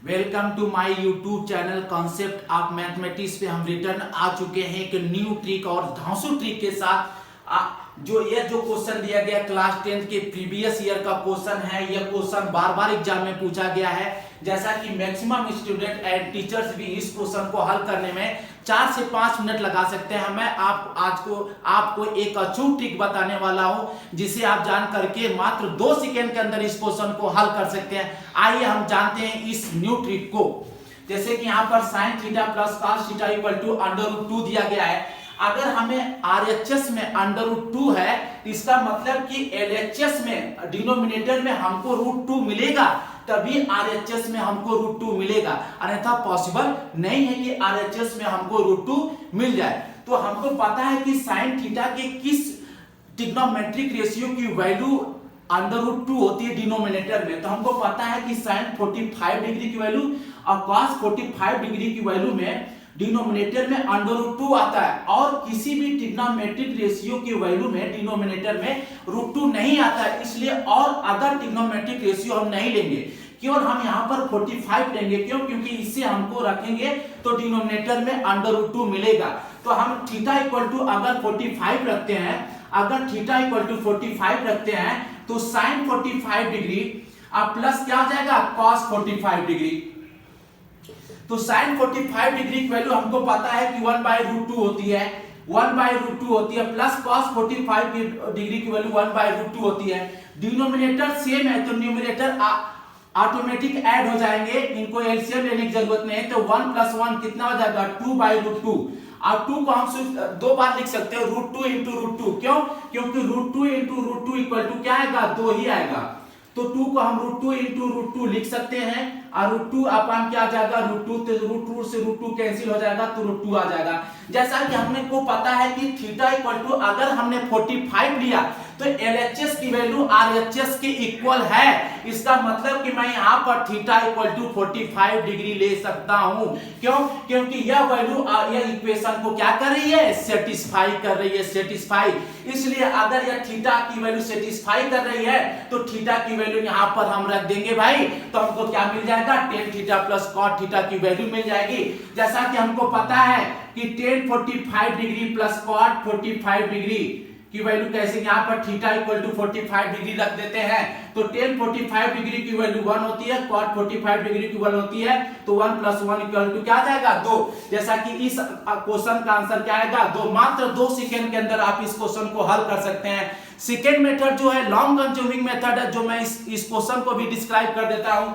Welcome to my YouTube channel concept of mathematics पे हम return आ चुके हैं एक न्यू ट्रिक और धांसू ट्रिक के साथ। जो क्वेश्चन दिया गया क्लास 10 के प्रीवियस ईयर का क्वेश्चन है। यह क्वेश्चन बार बार एग्जाम में पूछा गया है, जैसा कि मैक्सिमम स्टूडेंट एंड टीचर्स भी इस क्वेश्चन को हल करने में 4 से 5 मिनट लगा सकते हैं। मैं आपको एक अचूक ट्रिक बताने वाला हूं, जिसे आप जान करके मात्र 2 सेकेंड के अंदर इस क्वेश्चन को हल कर सकते हैं। आइए हम जानते हैं इस न्यू ट्रिक को। जैसे कि यहाँ पर sin theta plus cos theta equal to √2 दिया गया है। अगर हमें RHS में √2 है, इसका मतलब कि LHS में डिनोमिनेटर में हमको √2 मिलेगा, तभी RHS में हमको √2 मिलेगा, अन्यथा पॉसिबल नहीं है कि RHS में हमको √2 मिल जाए। तो हमको पता है कि sin थीटा के किस ट्रिग्नोमेट्रिक रेशियो की वैल्यू √2 होती है डिनोमिनेटर में। तो हमको पता है कि sin 45 डिग्री की वैल्यू और cos 45 डिग्री की वैल्यू में डिनोमिनेटर में √2 आता है, और किसी भी ट्रिग्नोमेट्रिक रेशियो की वैल्यू में डिनोमिनेटर में √2 नहीं आता है। इसलिए और अदर ट्रिग्नोमेट्रिक रेशियो हम नहीं लेंगे, केवल हम यहाँ पर 45 लेंगे। क्यों? क्योंकि इससे हमको रखेंगे तो डिनोमिनेटर में √2 मिलेगा। तो हम थीटा इक्वल टू अगर 45 रखते हैं, अगर थीटा इक्वल टू 45 रखते हैं तो sin 45 डिग्री अब प्लस क्या आ जाएगा cos 45 डिग्री। तो sin 45 डिग्री की वैल्यू हमको पता है कि 1/√2 होती है, 1/√2 होती है, प्लस cos 45 डिग्री की वैल्यू 1/√2 होती है। डिनोमिनेटर सेम है तो न्यूमरेटर ऑटोमेटिक ऐड हो जाएंगे, इनको एलसीएम लेने की जरूरत नहीं है। तो 1 + 1 कितना हो जाएगा 2/√2। अब 2 को हम 2 बार लिख सकते हैं, √2 × √2। क्यों? क्योंकि √2 × √2 इक्वल टू क्या आएगा 2 ही आएगा। तो 2 को हम √2 × √2 लिख सकते हैं, और √2 अपन क्या आ जाएगा √2, तो √2 से √2 कैंसिल हो जाएगा तो √2 आ जाएगा। जैसा कि हमने को पता है कि थीटा इक्वल टू अगर हमने 45 लिया तो LHS की वैल्यू RHS के इक्वल है। इसका मतलब कि मैं यहाँ पर थीटा इक्वल टू 45 डिग्री ले सकता हूँ। क्यों? क्योंकि यह वैल्यू यह इक्वेशन को क्या कर रही है, सेटिस्फाई कर रही है, सेटिस्फाई। इसलिए अगर यह थीटा की वैल्यू सेटिस्फाई कर रही है तो थीटा की वैल्यू यहाँ पर हम रख देंगे भाई, तो हमको क्या मिल जाएगा tan theta plus cot theta की वैल्यू मिल जाएगी। जैसा कि हमको पता है कि tan 45 degree plus cot 45 degree की वैल्यू कैसे, यहाँ पर थीटा इक्वल टू 45 डिग्री रख देते हैं। तो tan 45 डिग्री की वैल्यू 1 होती है, cot 45 डिग्री की 1 होती है, तो 1 + 1 इक्वल टू क्या आ जाएगा 2। जैसा कि इस क्वेश्चन का आंसर क्या आएगा 2। मात्र 2 सेकंड के अंदर आप इस क्वेश्चन को हल कर सकते हैं। सेकेंड मेथड जो है लॉन्ग कंज्यूमिंग मेथड है, जो मैं इस क्वेश्चन को भी डिस्क्राइब कर देता हूं।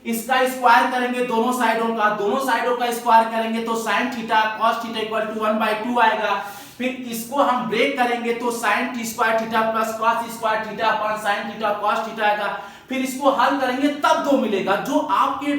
इसका स्क्वायर करेंगे दोनों साइडों का स्क्वायर करेंगे तो sin theta cos theta equal to 1/2 आएगा। फिर इसको हम ब्रेक करेंगे तो sin t² theta plus cos² theta अपन sin थीटा cos थीटा आएगा। फिर इसको हल करेंगे तब 2 मिलेगा, जो आपके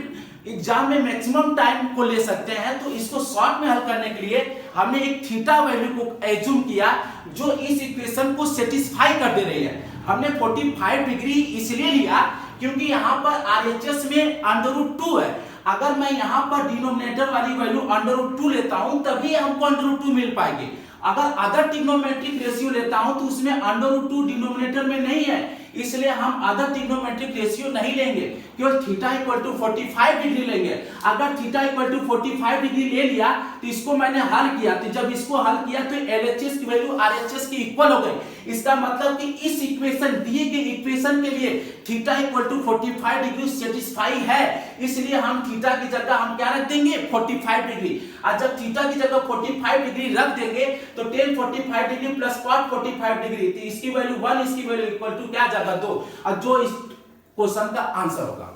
एग्जाम में मैक्सिमम टाइम को ले सकते हैं। तो इसको शॉर्ट में हल करने के लिए हमने एक थीटा वैल्यू को एज्यूम किया जो इस इक्वेशन को सेटिस्फाई कर दे रही है। हमने 45 डिग्री इसलिए लिया क्योंकि यहाँ पर RHS में √2 है। अगर मैं यहाँ पर डिनोमिनेटर वाली वैल्यू √2 लेता हूं तभी हमको √2 मिल पाएगी। अगर अदर ट्रिग्नोमेट्रिक रेशियो लेता हूं तो उसमें √2 डिनोमिनेटर में नहीं है, इसलिए हम अदर ट्रिग्नोमेट्रिक रेशियो नहीं लेंगे, केवल थीटा इक्वल टू 45 डिग्री लेंगे। अगर थीटा इक्वल टू 45 डिग्री ले लिया तो इसको मैंने हल किया, तो जब इसको हल किया तो LHS की वैल्यू RHS की इक्वल हो गई। इसका मतलब कि इस इक्वेशन दिए गए इक्वेशन के लिए theta equal to 45 degree satisfy है, इसलिए हम थीटा की जगह हम क्या रख देंगे 45 डिग्री। और जब थीटा की जगह 45 डिग्री रख देंगे तो tan 45 degree plus cot 45 degree, तो इसकी वैल्यू 1, इसकी वैल्यू इक्वल टू क्या आ जाएगा 2, और जो इस क्वेश्चन का आंसर होगा।